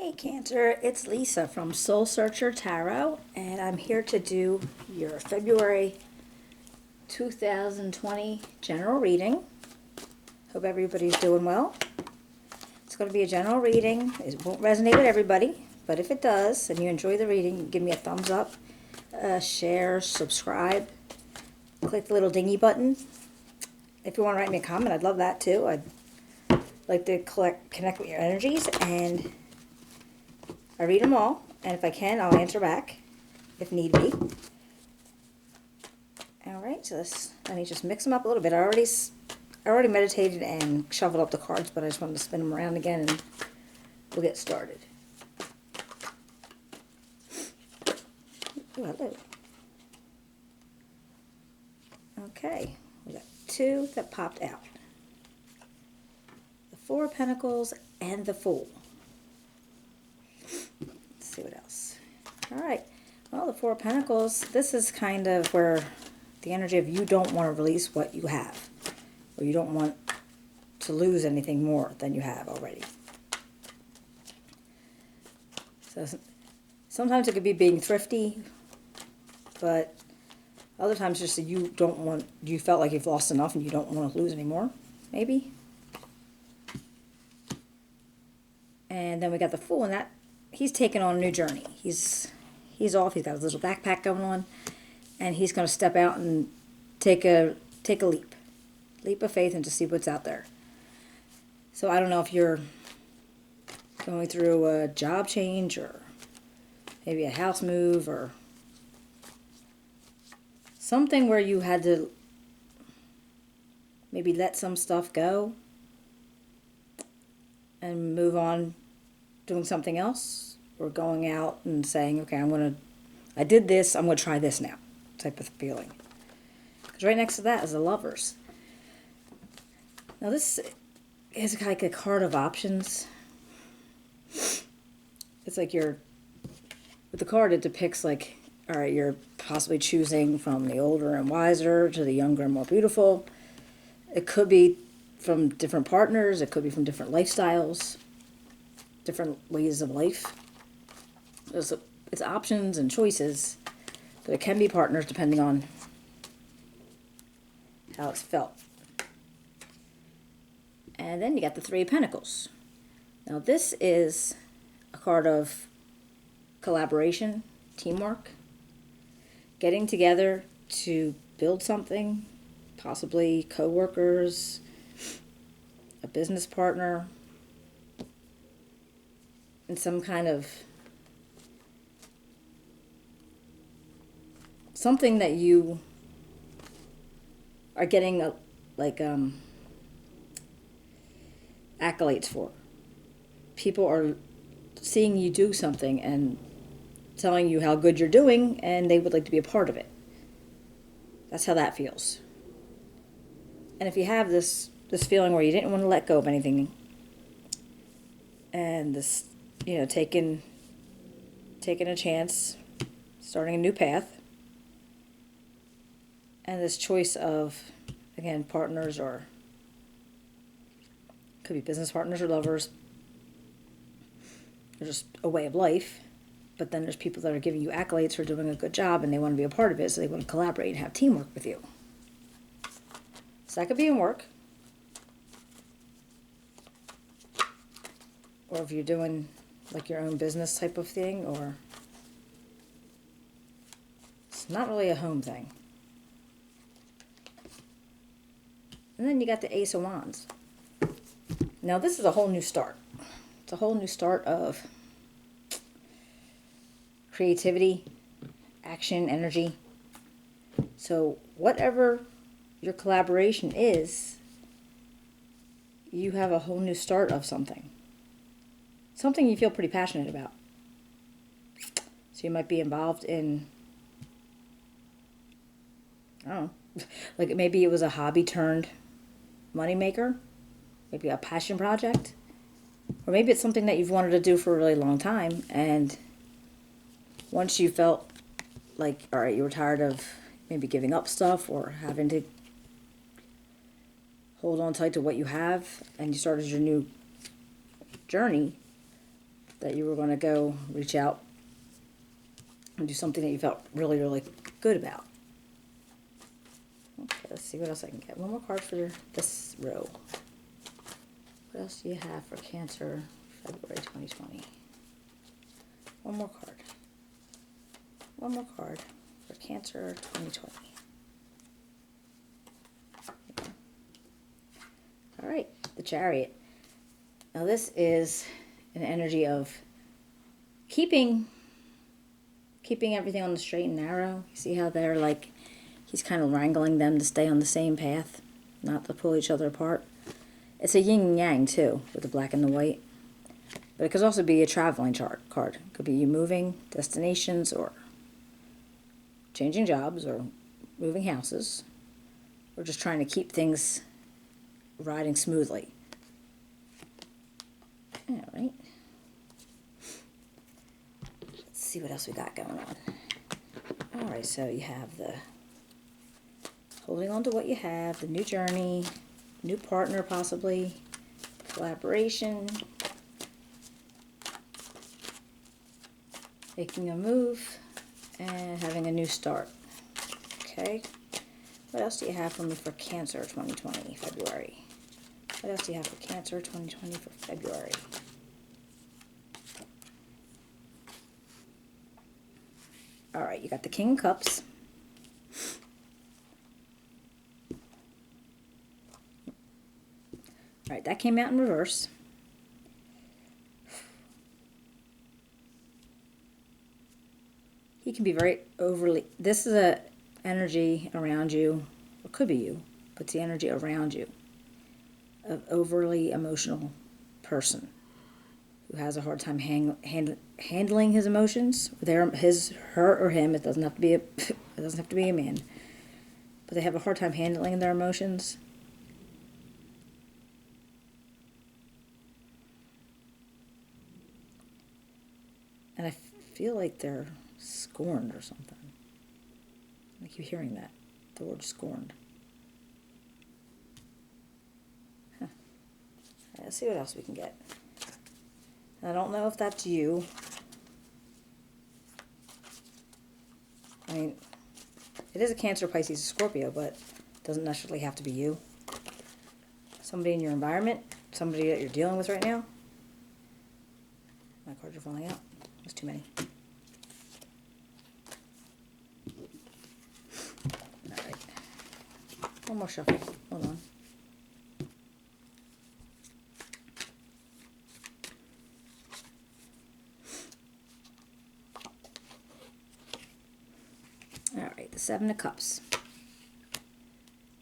Hey Cancer, it's Lisa from Soul Searcher Tarot, and I'm here to do your February 2020 general reading. Hope everybody's doing well. It's going to be a general reading. It won't resonate with everybody, but if it does and you enjoy the reading, give me a thumbs up, share, subscribe, click the little dingy button. If you want to write me a comment, I'd love that too. I'd like to connect with your energies, and I read them all, and if I can, I'll answer back if need be. Alright, so let me just mix them up a little bit. I already meditated and shuffled up the cards, but I just wanted to spin them around again, and we'll get started. Ooh, hello. Okay, we got two that popped out. The Four of Pentacles and the Fool. Let's see what else. All right. Well, the Four of Pentacles, this is kind of where the energy of you don't want to release what you have, or you don't want to lose anything more than you have already. So sometimes it could be being thrifty, but other times just that you felt like you've lost enough and you don't want to lose anymore, maybe. And then we got the Fool, and that he's taking on a new journey. He's off. He's got his little backpack going on, and he's going to step out and take a leap of faith, and to see what's out there. So I don't know if you're going through a job change, or maybe a house move, or something where you had to maybe let some stuff go and move on doing something else, or going out and saying, okay, I did this, I'm going to try this now, type of feeling. Because right next to that is the Lovers. Now this is like a card of options. It's like with the card it depicts like, all right, you're possibly choosing from the older and wiser to the younger and more beautiful. It could be from different partners, it could be from different lifestyles, different ways of life. It's options and choices, but it can be partners depending on how it's felt. And then you got the Three of Pentacles. Now this is a card of collaboration, teamwork, getting together to build something, possibly co-workers, a business partner, and some kind of something that you are getting accolades for. People are seeing you do something and telling you how good you're doing, and they would like to be a part of it. That's how that feels. And if you have this feeling where you didn't want to let go of anything, and this, taking a chance, starting a new path, and this choice of, again, partners, or could be business partners or lovers, or just a way of life. But then there's people that are giving you accolades for doing a good job, and they want to be a part of it, so they want to collaborate and have teamwork with you. So that could be in work. Or if you're doing like your own business type of thing, or it's not really a home thing. And then you got the Ace of Wands. Now this is a whole new start. It's a whole new start of creativity, action, energy. So whatever your collaboration is, you have a whole new start of something. Something you feel pretty passionate about. So you might be involved in, I don't know, like maybe it was a hobby turned moneymaker, maybe a passion project, or maybe it's something that you've wanted to do for a really long time, and once you felt like, all right, you were tired of maybe giving up stuff or having to hold on tight to what you have, and you started your new journey, that you were going to go reach out and do something that you felt really, really good about. Okay, let's see what else I can get. One more card for this row. What else do you have for Cancer, February 2020? One more card. One more card for Cancer 2020. All right, the Chariot. Now this is an energy of keeping everything on the straight and narrow. You see how they're like, he's kind of wrangling them to stay on the same path, not to pull each other apart. It's a yin and yang too, with the black and the white. But it could also be a traveling card. It could be you moving destinations or changing jobs or moving houses or just trying to keep things riding smoothly. All right. Let's see what else we got going on. All right, so you have the holding on to what you have, the new journey, new partner possibly, collaboration, making a move, and having a new start. Okay. What else do you have for me for Cancer 2020, February? What else do you have for Cancer 2020 for February? All right, you got the King of Cups. All right, that came out in reverse. He can be very overly, this is a energy around you, or could be you, but it's the energy around you, of overly emotional person who has a hard time handling his emotions, her or him. It doesn't have to be a man, but they have a hard time handling their emotions. And I feel like they're scorned or something. I keep hearing that, the word scorned. Huh. Let's see what else we can get. I don't know if that's you. I mean, it is a Cancer, Pisces, Scorpio, but it doesn't necessarily have to be you. Somebody in your environment, somebody that you're dealing with right now. My cards are falling out. There's too many. All right. One more shuffle. Hold on. All right, the Seven of Cups.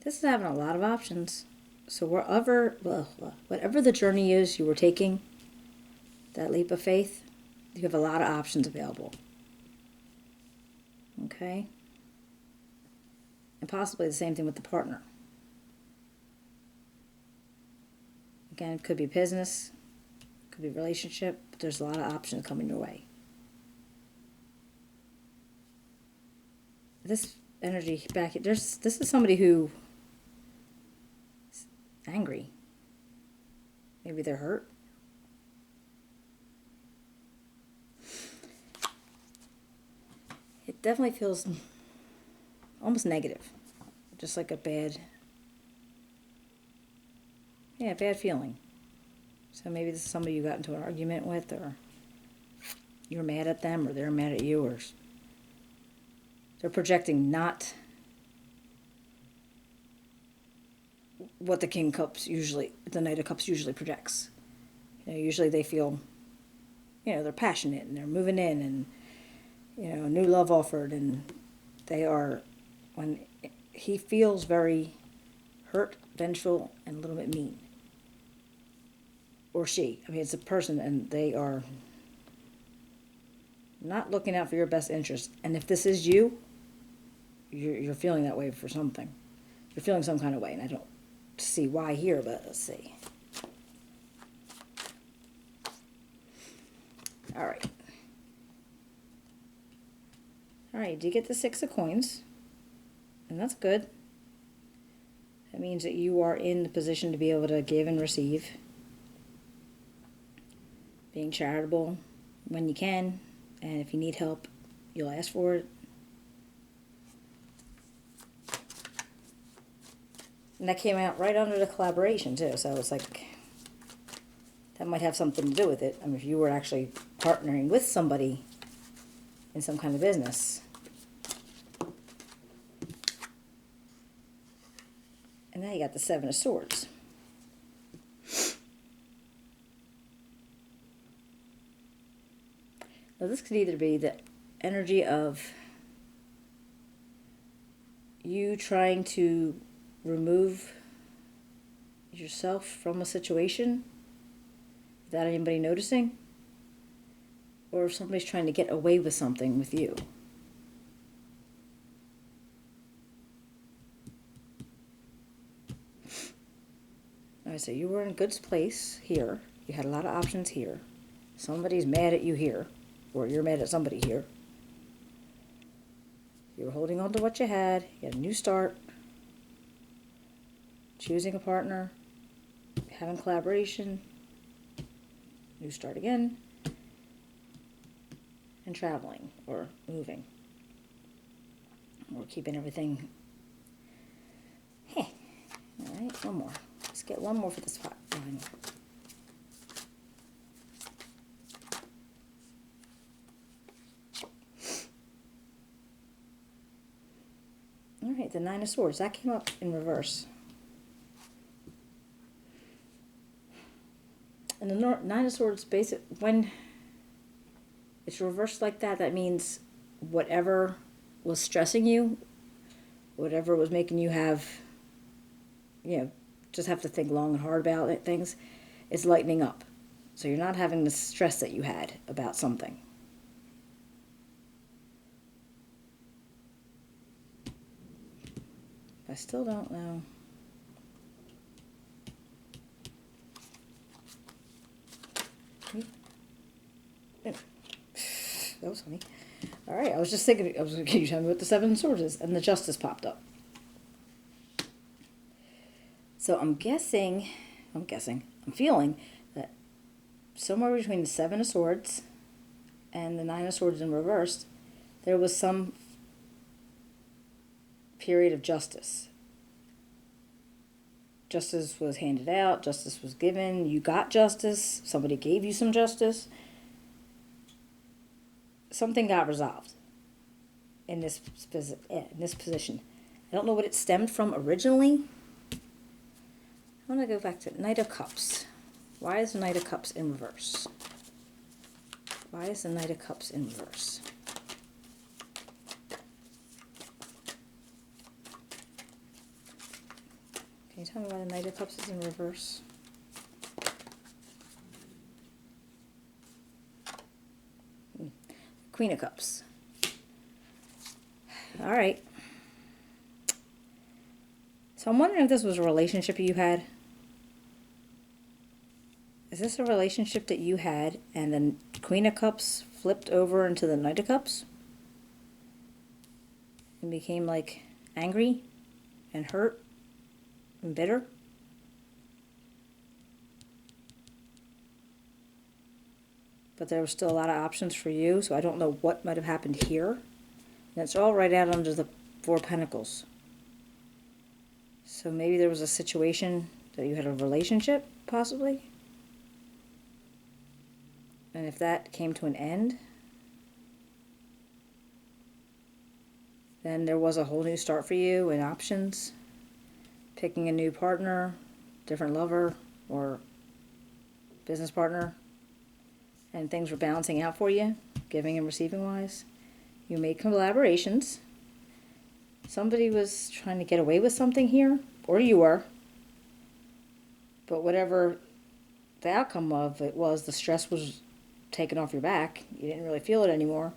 This is having a lot of options. So whatever the journey is you were taking, that leap of faith, you have a lot of options available. Okay? And possibly the same thing with the partner. Again, it could be business, it could be relationship, but there's a lot of options coming your way. This energy back here, this is somebody who is angry. Maybe they're hurt. It definitely feels almost negative. Just like a bad feeling. So maybe this is somebody you got into an argument with, or you're mad at them, or they're mad at you, or they're projecting not what the King of Cups usually, the Knight of Cups usually projects. Usually they feel, they're passionate and they're moving in and, new love offered, and they are, when he feels very hurt, vengeful, and a little bit mean. Or she. I mean, it's a person, and they are not looking out for your best interest. And if this is you, you're feeling that way for something. You're feeling some kind of way, and I don't see why here, but let's see. All right. All right, you do get the Six of Coins, and that's good. That means that you are in the position to be able to give and receive. Being charitable, when you can, and if you need help, you'll ask for it. And that came out right under the collaboration too, so it's like that might have something to do with it. I mean, if you were actually partnering with somebody in some kind of business. And now you got the Seven of Swords. Now this could either be the energy of you trying to remove yourself from a situation without anybody noticing, or if somebody's trying to get away with something with you. Alright, so you were in a good place here. You had a lot of options here. Somebody's mad at you here, or you're mad at somebody here. You were holding on to what you had. You had a new start. Choosing a partner. Having collaboration. New start again. And traveling, or moving. Or keeping everything. Hey. Alright, one more. Let's get one more for this pot line. Alright, the Nine of Swords. That came up in reverse. And the Nine of Swords, when it's reversed like that, that means whatever was stressing you, whatever was making you have, just have to think long and hard about it, things, is lightening up. So you're not having the stress that you had about something. I still don't know. That was funny. Alright, I was just thinking, can you tell me what the Seven of Swords is? And the Justice popped up. So I'm feeling that somewhere between the Seven of Swords and the Nine of Swords in reverse, there was some period of justice. Justice was handed out, justice was given, you got justice, somebody gave you some justice. Something got resolved in this position. I don't know what it stemmed from originally. I want to go back to Knight of Cups. Why is the Knight of Cups in reverse? Why is the Knight of Cups in reverse? Can you tell me why the Knight of Cups is in reverse? Queen of Cups. All right. So I'm wondering if this was a relationship you had. Is this a relationship that you had and then Queen of Cups flipped over into the Knight of Cups? And became like angry and hurt and bitter? But there was still a lot of options for you, so I don't know what might have happened here. And it's all right out under the Four of Pentacles. So maybe there was a situation that you had a relationship, possibly. And if that came to an end, then there was a whole new start for you and options. Picking a new partner, different lover, or business partner. And things were balancing out for you, giving and receiving wise. You made collaborations. Somebody was trying to get away with something here, or you were. But whatever the outcome of it was, the stress was taken off your back. You didn't really feel it anymore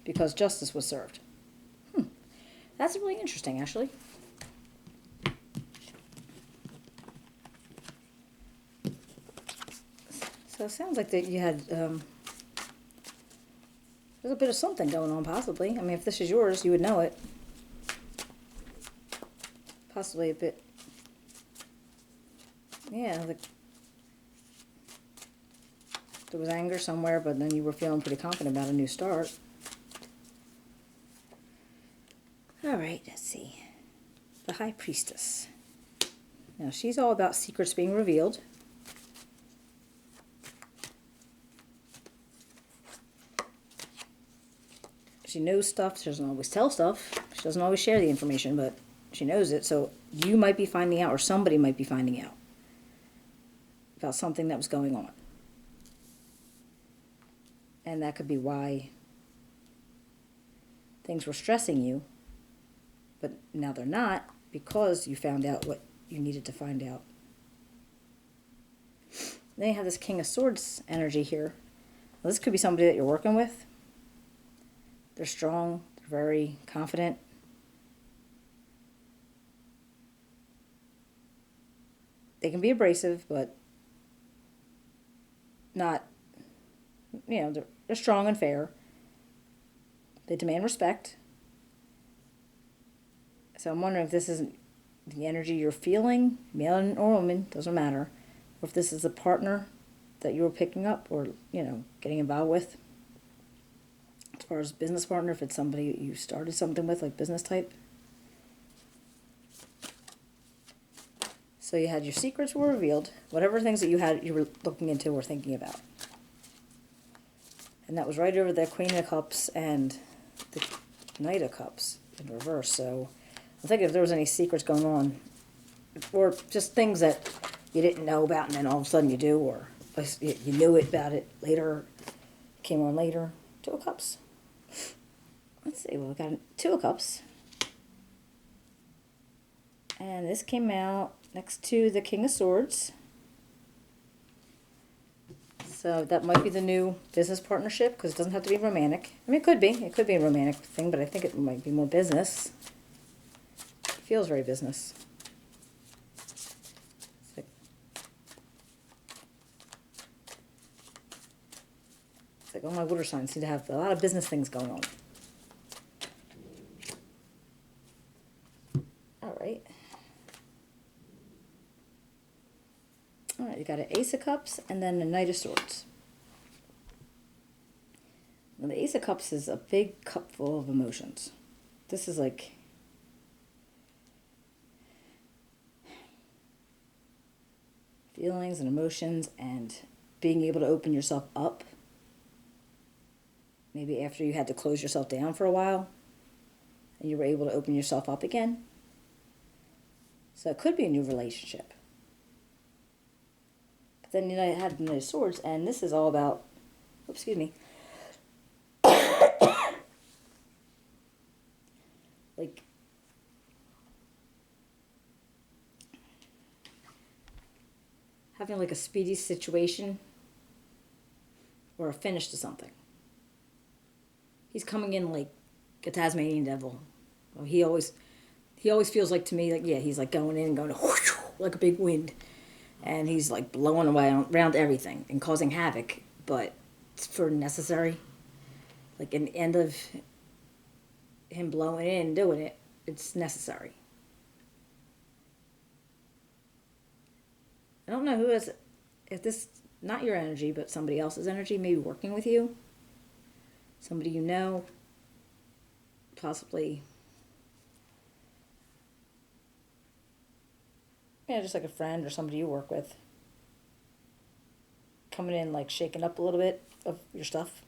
because justice was served. That's really interesting, actually. So it sounds like that you had there's a bit of something going on, possibly. I mean, if this is yours, you would know it. Possibly a bit. Yeah, there was anger somewhere, but then you were feeling pretty confident about a new start. All right, let's see. The High Priestess. Now, she's all about secrets being revealed. She knows stuff. She doesn't always tell stuff. She doesn't always share the information, but she knows it. So you might be finding out, or somebody might be finding out about something that was going on. And that could be why things were stressing you, but now they're not, because you found out what you needed to find out. Then you have this King of Swords energy here. Well, this could be somebody that you're working with. They're strong, they're very confident. They can be abrasive, but not, they're strong and fair. They demand respect. So I'm wondering if this isn't the energy you're feeling, male or woman, doesn't matter. Or if this is a partner that you were picking up or, getting involved with. As far as business partner, if it's somebody you started something with, like business type. So you had your secrets were revealed, whatever things that you were looking into or thinking about. And that was right over the Queen of Cups and the Knight of Cups in reverse. So I'm thinking if there was any secrets going on, or just things that you didn't know about and then all of a sudden you do, or you knew about it later, came on later. Two of Cups. Let's see, well, we got Two of Cups. And this came out next to the King of Swords. So that might be the new business partnership, because it doesn't have to be romantic. I mean, it could be. It could be a romantic thing, but I think it might be more business. It feels very business. It's like all my water signs seem to have a lot of business things going on. All right. All right, you got an Ace of Cups and then a Knight of Swords. Now, the Ace of Cups is a big cup full of emotions. This is like feelings and emotions and being able to open yourself up. Maybe after you had to close yourself down for a while and you were able to open yourself up again. So it could be a new relationship. But then you had the Knight of Swords, and this is all about, like having like a speedy situation or a finish to something. He's coming in like a Tasmanian devil. Well, he always feels like to me like, yeah, he's like going in and going whoosh, like a big wind, and he's like blowing away around everything and causing havoc, but it's for necessary. Like in the end of him blowing in and doing it, it's necessary. I don't know if this, not your energy, but somebody else's energy, maybe working with you. Somebody you know, possibly, just like a friend or somebody you work with. Coming in, like shaking up a little bit of your stuff.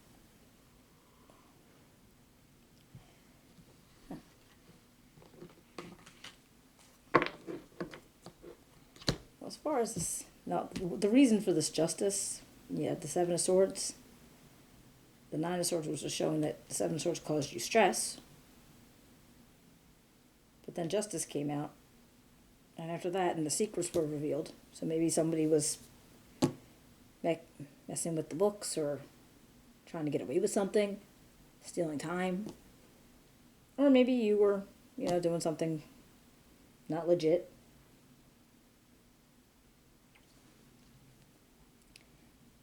As far as this, now the reason for this Justice, the Seven of Swords. The Nine of Swords was just showing that the Seven of Swords caused you stress. But then Justice came out. And after that, and the secrets were revealed. So maybe somebody was messing with the books or trying to get away with something, stealing time. Or maybe you were, doing something not legit.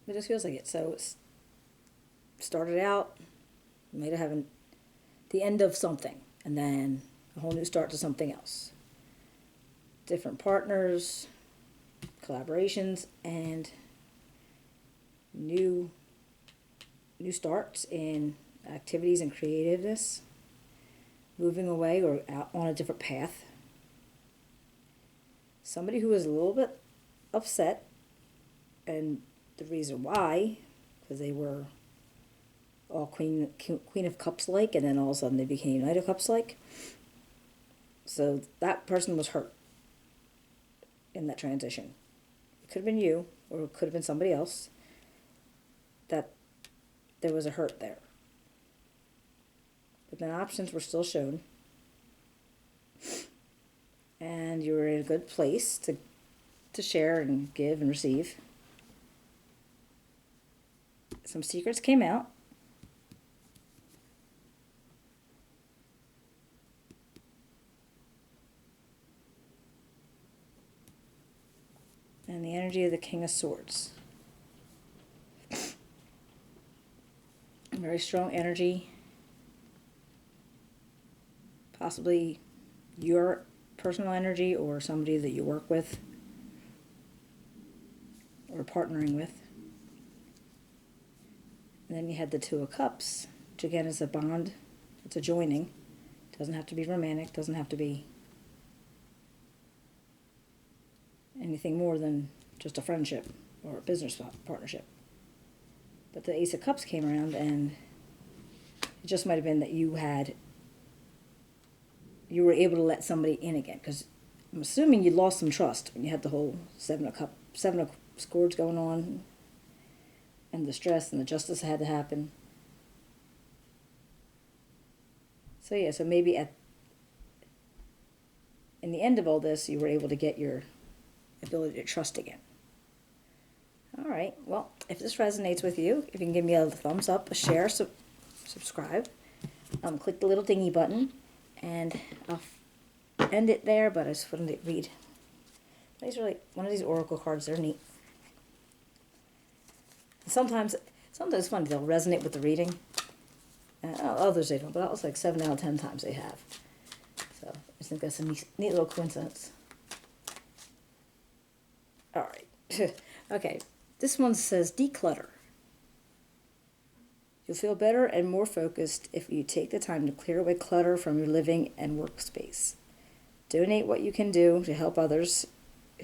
It just feels like it. So it's started out, might have having the end of something, and then a whole new start to something else. Different partners, collaborations, and new starts in activities and creativeness, moving away or out on a different path. Somebody who was a little bit upset, and the reason why, because they were all Queen of Cups like, and then all of a sudden they became Knight of Cups like. So that person was hurt in that transition. It could have been you, or it could have been somebody else. That there was a hurt there. But then options were still shown. And you were in a good place to share and give and receive. Some secrets came out. And the energy of the King of Swords. Very strong energy. Possibly your personal energy or somebody that you work with or partnering with. And then you had the Two of Cups, which again is a bond. It's a joining. It doesn't have to be romantic. Doesn't have to be anything more than just a friendship or a business partnership. But the Ace of Cups came around, and it just might have been that you were able to let somebody in again, because I'm assuming you lost some trust when you had the whole Seven of Swords going on, and the stress and the justice that had to happen. So yeah, so maybe in the end of all this, you were able to get your ability to trust again. All right, well, if this resonates with you, if you can give me a thumbs up, a share, subscribe, click the little dingy button, and I'll end it there, but I just wanted to read. These are like one of these oracle cards. They're neat. Sometimes it's funny, they'll resonate with the reading. Others they don't, but that was like 7 out of 10 times they have. So I think that's a neat little coincidence. All right. Okay. This one says declutter. You'll feel better and more focused if you take the time to clear away clutter from your living and workspace. Donate what you can do to help others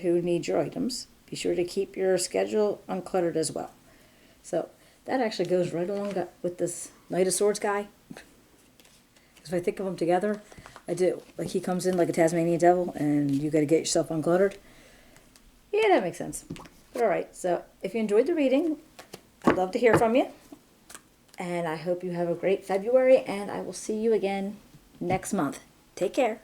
who need your items. Be sure to keep your schedule uncluttered as well. So that actually goes right along with this Knight of Swords guy. If I think of them together, I do. Like he comes in like a Tasmanian devil and you got to get yourself uncluttered. Yeah, that makes sense. But all right, so if you enjoyed the reading, I'd love to hear from you. And I hope you have a great February, and I will see you again next month. Take care.